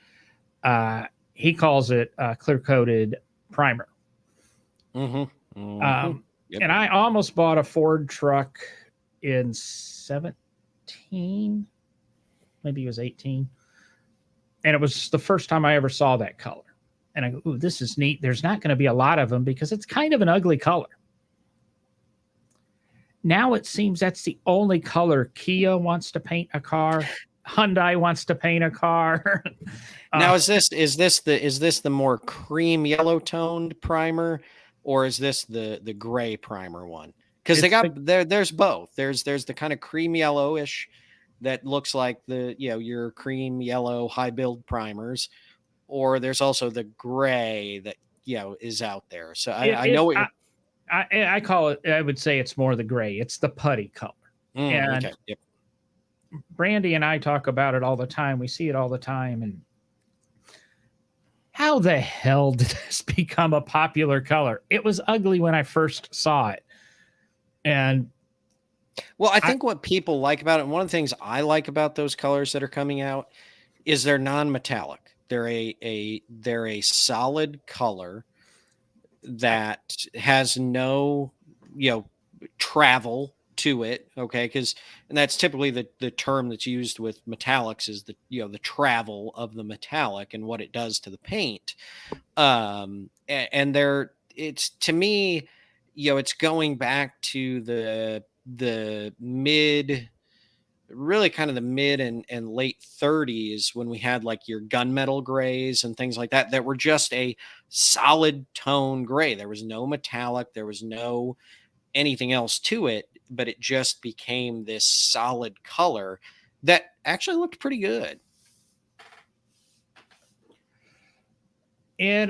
He calls it clear-coated primer. Yep. And I almost bought a Ford truck in 17, maybe it was 18. And it was the first time I ever saw that color. And I go, ooh, this is neat. There's not going to be a lot of them because it's kind of an ugly color. Now it seems that's the only color Kia wants to paint a car. Hyundai wants to paint a car. Now, is this the more cream yellow toned primer, or is this the gray primer one? Because there's both. There's the kind of cream yellowish that looks like your cream yellow high build primers, or there's also the gray that is out there. So I know what I call it. I would say it's more the gray. It's the putty color. And okay. Yep. Brandy and I talk about it all the time. We see it all the time. And how the hell did this become a popular color? It was ugly when I first saw it. And well, I think what people like about it, and one of the things I like about those colors that are coming out, is they're non-metallic. They're a solid color that has no travel to it. Okay, and that's typically the term that's used with metallics, is the travel of the metallic and what it does to the paint. And it's, to me, it's going back to the mid, really kind of the mid and late 30s, when we had like your gunmetal grays and things like that were just a solid tone gray. There was no metallic, there was no anything else to it, but it just became this solid color that actually looked pretty good. It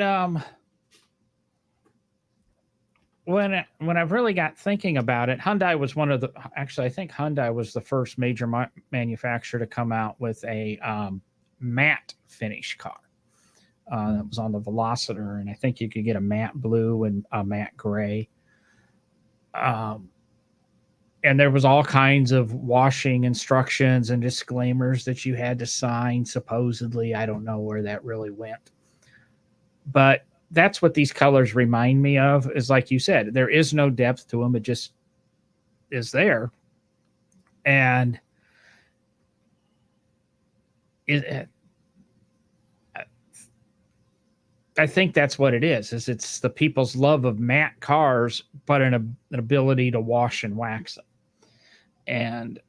when I've really got thinking about it, Hyundai was one of the, actually I think Hyundai was the first major manufacturer to come out with a matte finish car. That was on the Velociter, and I think you could get a matte blue and a matte gray. Um, and there was all kinds of washing instructions and disclaimers that you had to sign. Supposedly, I don't know where that really went, but that's what these colors remind me of. Is like you said, there is no depth to them; it just is there, and it, I think that's what it is. Is it's the people's love of matte cars, but an ability to wash and wax them. And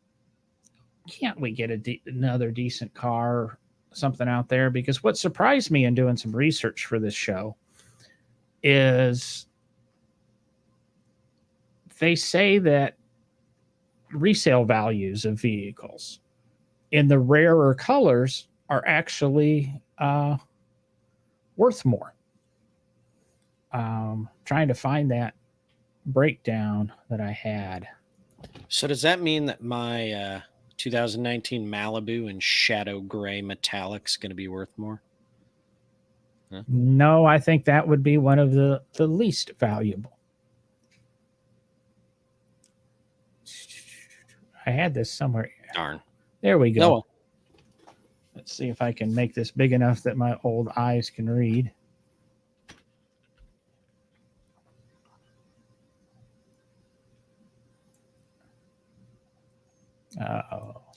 can't we get another decent car, something out there? Because what surprised me in doing some research for this show is they say that resale values of vehicles in the rarer colors are actually worth more. Trying to find that breakdown that I had. So does that mean that my 2019 Malibu in shadow gray metallic is going to be worth more? Huh? No, I think that would be one of the least valuable. I had this somewhere. Darn. There we go. No. Let's see if I can make this big enough that my old eyes can read.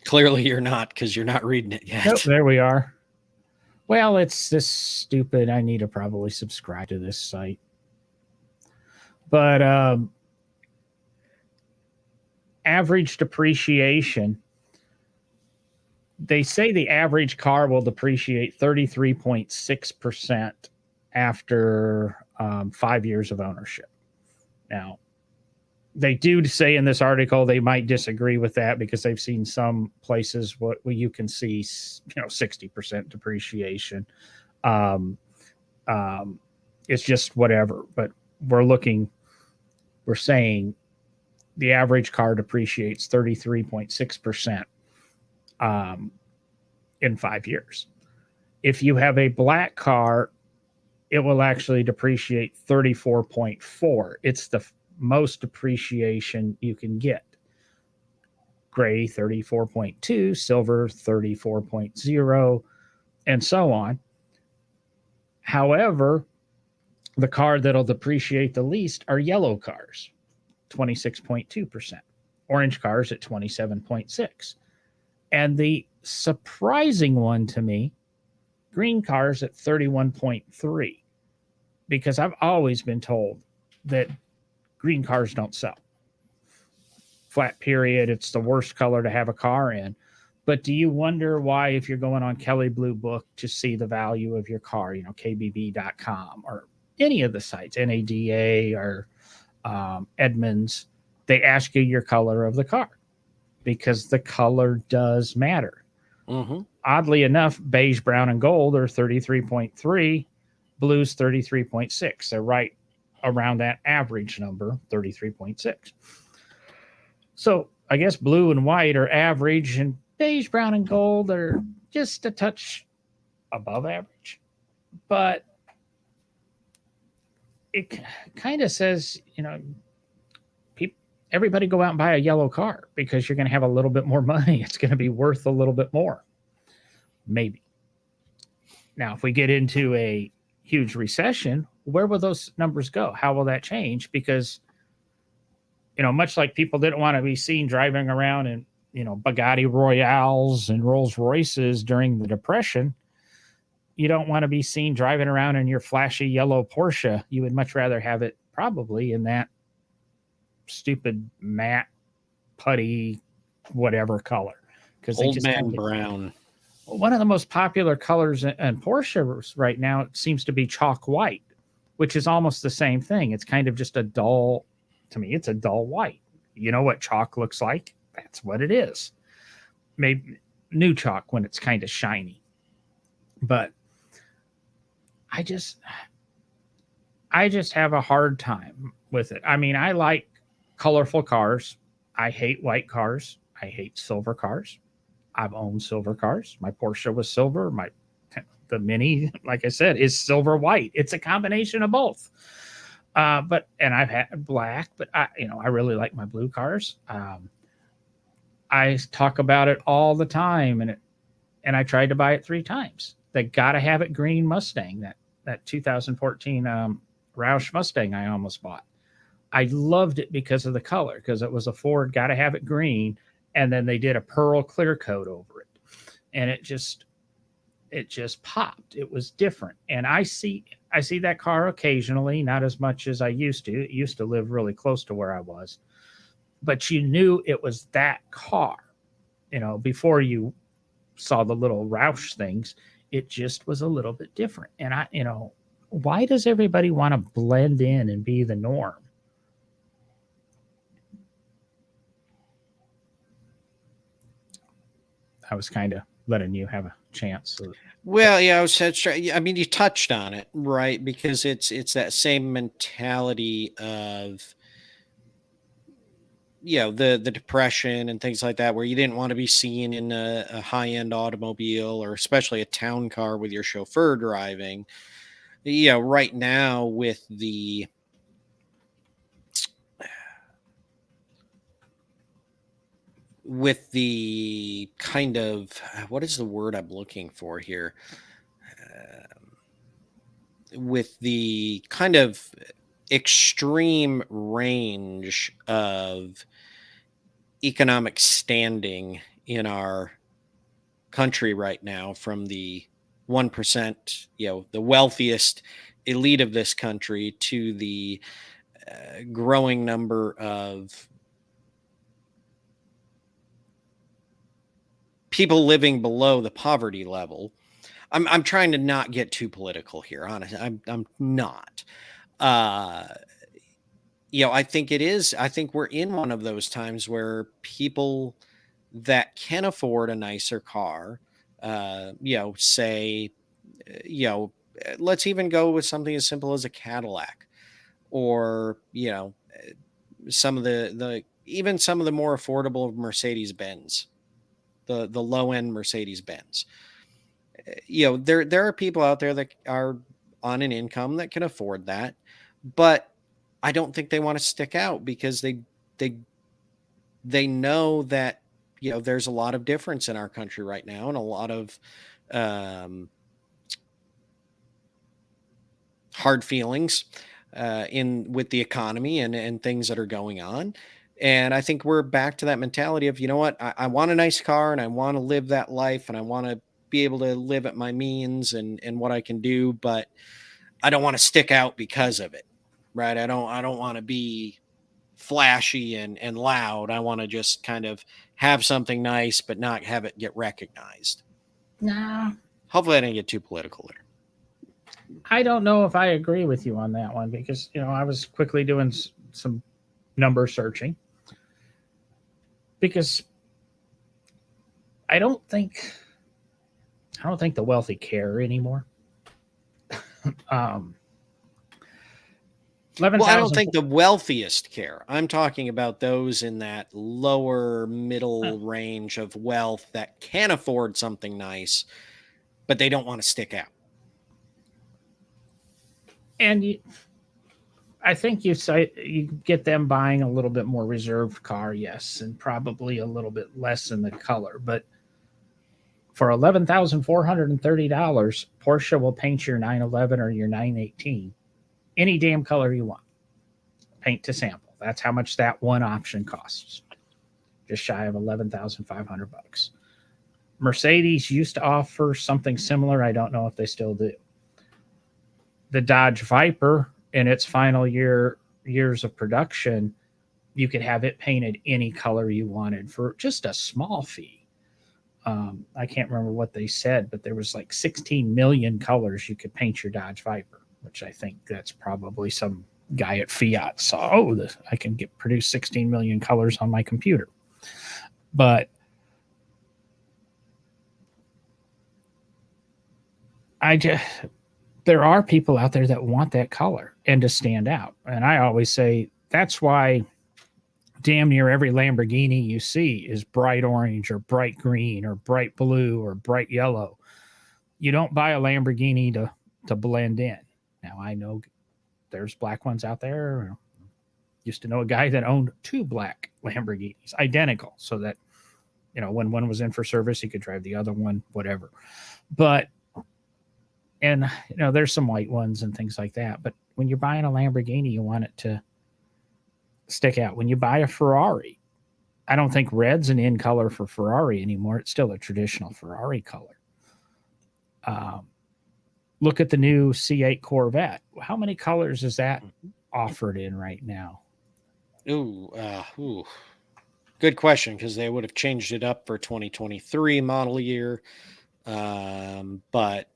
Clearly you're not, because you're not reading it yet. Nope, there we are. Well, it's this stupid. I need to probably subscribe to this site. But average depreciation, they say the average car will depreciate 33.6% after 5 years of ownership. Now, they do say in this article they might disagree with that because they've seen some places where you can see 60% depreciation. It's just whatever, but we're saying the average car depreciates 33.6% in 5 years. If you have a black car, it will actually depreciate 34.4. It's the most depreciation you can get. Gray 34.2, silver 34.0, and so on. However, the car that'll depreciate the least are yellow cars, 26.2%, orange cars at 27.6%. And the surprising one to me, green cars at 31.3%, because I've always been told that green cars don't sell. Flat period. It's the worst color to have a car in. But do you wonder why, if you're going on Kelley Blue Book to see the value of your car, KBB.com or any of the sites, NADA or Edmunds, they ask you your color of the car because the color does matter. Mm-hmm. Oddly enough, beige, brown, and gold are 33.3, blues 33.6. They're right around that average number, 33.6. So I guess blue and white are average, and beige, brown, and gold are just a touch above average. But it kind of says, everybody go out and buy a yellow car because you're going to have a little bit more money. It's going to be worth a little bit more. Maybe. Now, if we get into a huge recession, where will those numbers go? How will that change? Because, much like people didn't want to be seen driving around in, Bugatti Royales and Rolls Royces during the Depression, you don't want to be seen driving around in your flashy yellow Porsche. You would much rather have it probably in that stupid matte putty whatever color, because they Old just man kind of, brown. one of the most popular colors in Porsche right now seems to be chalk white, which is almost the same thing. It's kind of just a dull, to me, it's a dull white. You know what chalk looks like? That's what it is. Maybe new chalk when it's kind of shiny. But I just I just have a hard time with it. I mean, I like colorful cars. I hate white cars. I hate silver cars. I've owned silver cars. My Porsche was silver. The Mini, like I said, is silver white. It's a combination of both. But and I've had black, but I really like my blue cars. I talk about it all the time, and I tried to buy it 3 times. They gotta have it green Mustang, that 2014 Roush Mustang I almost bought. I loved it because of the color, because it was a Ford, gotta have it green, and then they did a pearl clear coat over it, and it just popped. It was different, and I see that car occasionally, not as much as I used to. It used to live really close to where I was, but you knew it was that car. Before you saw the little Roush things, it just was a little bit different. And why does everybody want to blend in and be the norm? I was kind of letting you have a chance. Well, yeah, I mean, you touched on it, right? Because it's that same mentality of the depression and things like that, where you didn't want to be seen in a high end automobile, or especially a town car with your chauffeur driving. Right now with the kind of, what is the word I'm looking for here? With the kind of extreme range of economic standing in our country right now, from the 1%, the wealthiest elite of this country, to the growing number of people living below the poverty level. I'm trying to not get too political here, honestly. I'm not. I think it is. I think we're in one of those times where people that can afford a nicer car, say, let's even go with something as simple as a Cadillac, or some of even some of the more affordable Mercedes Benz, the low end Mercedes Benz. There are people out there that are on an income that can afford that, but I don't think they want to stick out, because they know that there's a lot of difference in our country right now, and a lot of hard feelings in with the economy and things that are going on. And I think we're back to that mentality of, I want a nice car, and I want to live that life, and I want to be able to live at my means and what I can do, but I don't want to stick out because of it. Right. I don't want to be flashy and loud. I want to just kind of have something nice, but not have it get recognized. Nah, Hopefully I didn't get too political there. I don't know if I agree with you on that one, because I was quickly doing some number searching, because I don't think the wealthy care anymore. 11, Well, I don't think the wealthiest care. I'm talking about those in that lower middle range of wealth that can afford something nice, but they don't want to stick out. And I think you get them buying a little bit more reserved car, yes, and probably a little bit less in the color. But for $11,430, Porsche will paint your 911 or your 918 any damn color you want. Paint to sample. That's how much that one option costs. Just shy of $11,500. Mercedes used to offer something similar. I don't know if they still do. The Dodge Viper, in its final years of production, you could have it painted any color you wanted for just a small fee. I can't remember what they said, but there was like 16 million colors you could paint your Dodge Viper, which I think that's probably some guy at Fiat saw. Oh, I can produce 16 million colors on my computer. But there are people out there that want that color and to stand out. And I always say that's why damn near every Lamborghini you see is bright orange or bright green or bright blue or bright yellow. You don't buy a Lamborghini to blend in. Now I know there's black ones out there. Used to know a guy that owned 2 black Lamborghinis, identical, so that when one was in for service, he could drive the other one, whatever. But there's some white ones and things like that. But when you're buying a Lamborghini, you want it to stick out. When you buy a Ferrari, I don't think red's an in color for Ferrari anymore. It's still a traditional Ferrari color. Look at the new C8 Corvette. How many colors is that offered in right now? Ooh. Good question, because they would have changed it up for 2023 model year. But let's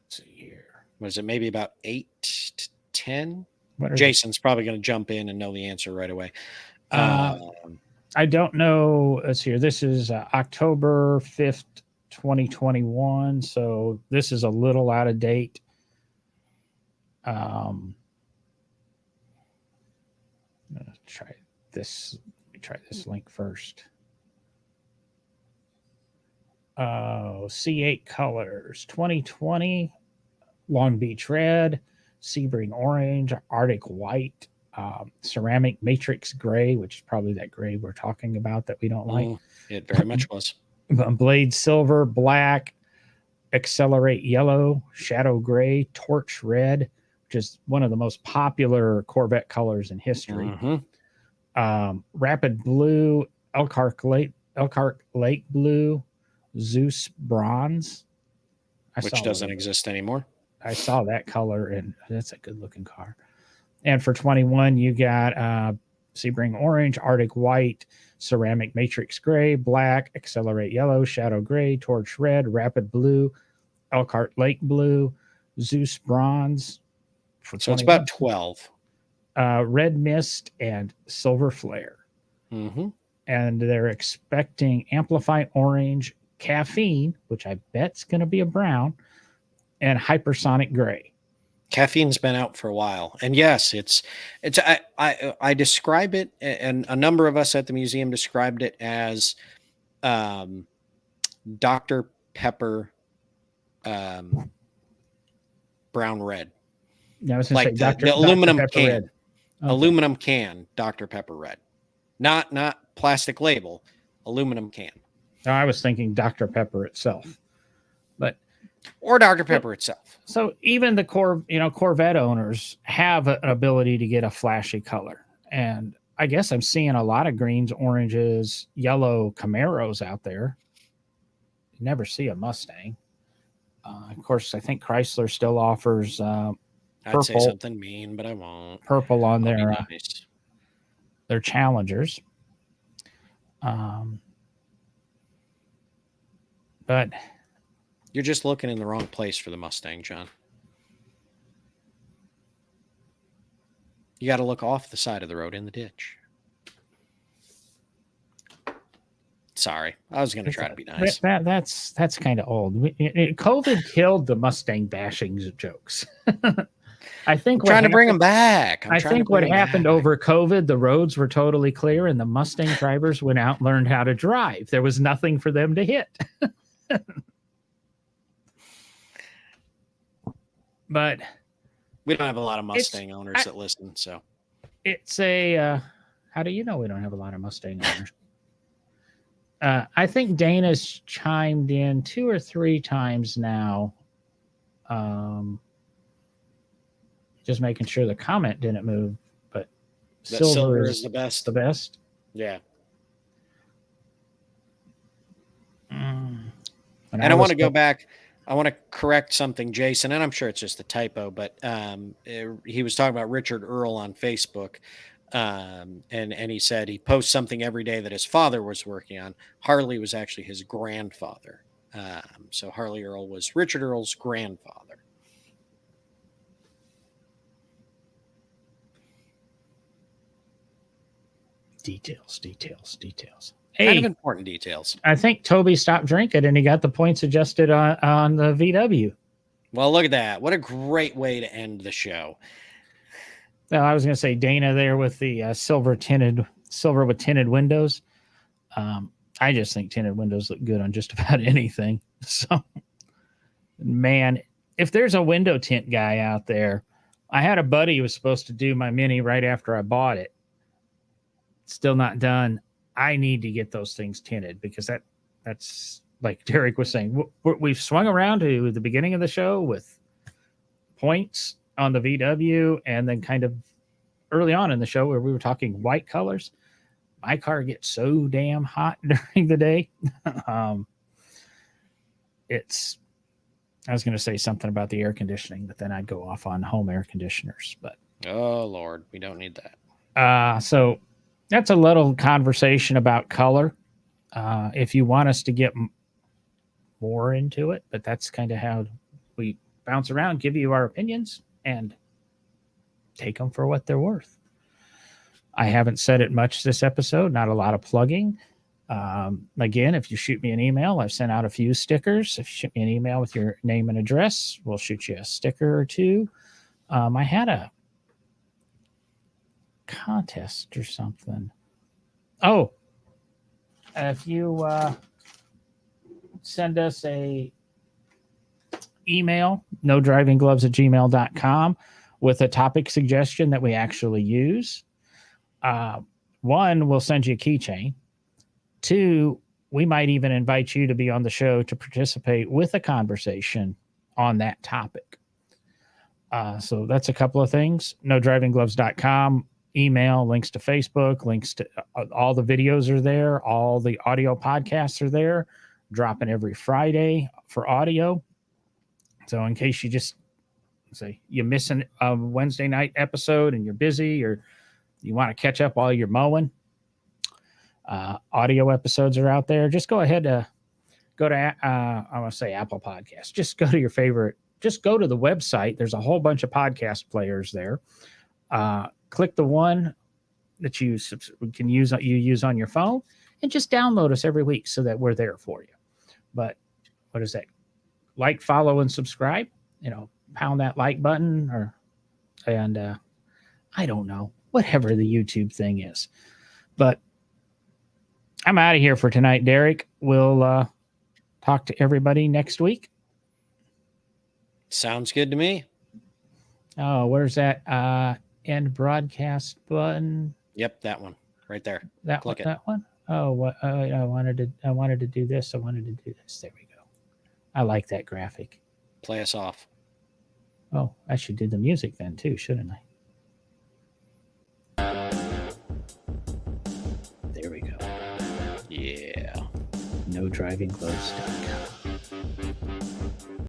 see here. Was it maybe about 8 to 10? Jason's probably going to jump in and know the answer right away. I don't know. Let's see here. This is October 5th, 2021. So this is a little out of date. Try this. Let me try this link first. C8 colors 2020, Long Beach red, Sebring orange, Arctic white, ceramic matrix gray, which is probably that gray we're talking about that we don't like. It very much was. Blade silver, black, accelerate yellow, shadow gray, torch red, which is one of the most popular Corvette colors in history. Rapid blue, Elkhart Lake blue, Zeus bronze, which doesn't exist anymore. I saw that color, and that's a good looking car. And for 21, you got Sebring orange, Arctic white, ceramic matrix gray, black, accelerate yellow, shadow gray, torch red, rapid blue, Elkhart Lake blue, Zeus bronze. So it's about 12. Red mist and silver flare. And they're expecting amplify orange, caffeine, which I bet's going to be a brown, and hypersonic gray. Caffeine's been out for a while, and yes, I describe it, and a number of us at the museum described it as Dr. Pepper brown red. Yeah, I was going to say the aluminum Dr. can, red. Okay. Aluminum can, Dr. Pepper red, not plastic label, aluminum can. No, I was thinking Dr. Pepper itself, or Dr. Pepper itself. So even the Corvette owners have an ability to get a flashy color, and I guess I'm seeing a lot of greens, oranges, yellow Camaros out there. You never see a Mustang. Of course, I think Chrysler still offers purple. I'd say something mean, but I won't. Purple on their Challengers. But you're just looking in the wrong place for the Mustang, John. You got to look off the side of the road in the ditch. Sorry, I was going to try to be nice. That's kind of old. COVID killed the Mustang bashing jokes. I think trying to bring them back. I think what happened over COVID, the roads were totally clear, and the Mustang drivers went out and learned how to drive. There was nothing for them to hit. But we don't have a lot of Mustang owners that listen, so it's a. How do you know we don't have a lot of Mustang owners? I think Dana's chimed in 2 or 3 times now. Just making sure the comment didn't move, but silver is the best. The best. Yeah. And I want to go back. I want to correct something, Jason, and I'm sure it's just a typo, but he was talking about Richard Earl on Facebook. And he said he posts something every day that his father was working on. Harley was actually his grandfather. So Harley Earl was Richard Earl's grandfather. Details. Kind of Hey, important details. I think Toby stopped drinking and he got the points adjusted on the VW. Well, look at that. What a great way to end the show. Now, I was going to say Dana there with the silver with tinted windows. I just think tinted windows look good on just about anything. So, man, if there's a window tint guy out there, I had a buddy who was supposed to do my Mini right after I bought it. Still not done. I need to get those things tinted because that's like Derek was saying. We've swung around to the beginning of the show with points on the VW, and then kind of early on in the show where we were talking white colors. My car gets so damn hot during the day. I was going to say something about the air conditioning, but then I'd go off on home air conditioners. But oh Lord, we don't need that. So that's a little conversation about color. If you want us to get more into it, but that's kind of how we bounce around, give you our opinions, and take them for what they're worth. I haven't said it much this episode, not a lot of plugging. Again, if you shoot me an email, I've sent out a few stickers. If you shoot me an email with your name and address, we'll shoot you a sticker or two. I had a contest or something. Oh, if you send us a email, nodrivinggloves@gmail.com, with a topic suggestion that we actually use. One, we'll send you a keychain. Two, we might even invite you to be on the show to participate with a conversation on that topic. So that's a couple of things. nodrivinggloves.com, email, links to Facebook, links to all the videos are there. All the audio podcasts are there, dropping every Friday for audio. So in case you just say you're missing a Wednesday night episode and you're busy, or you want to catch up while you're mowing, audio episodes are out there. Just go ahead to go to, I want to say Apple Podcasts. Just go to your favorite, just go to the website. There's a whole bunch of podcast players there. Click the one that you can use on your phone, and just download us every week so that we're there for you. But what is that? Like, follow, and subscribe. Pound that like button, and I don't know, whatever the YouTube thing is. But I'm out of here for tonight, Derek. We'll talk to everybody next week. Sounds good to me. Oh, where's that end broadcast button? Yep, that one right there. Click it. That one. Oh, what? I wanted to do this. I wanted to do this. There we go. I like that graphic. Play us off. Oh, I should do the music then too, shouldn't I? There we go. Yeah. NoDrivingGloves.com.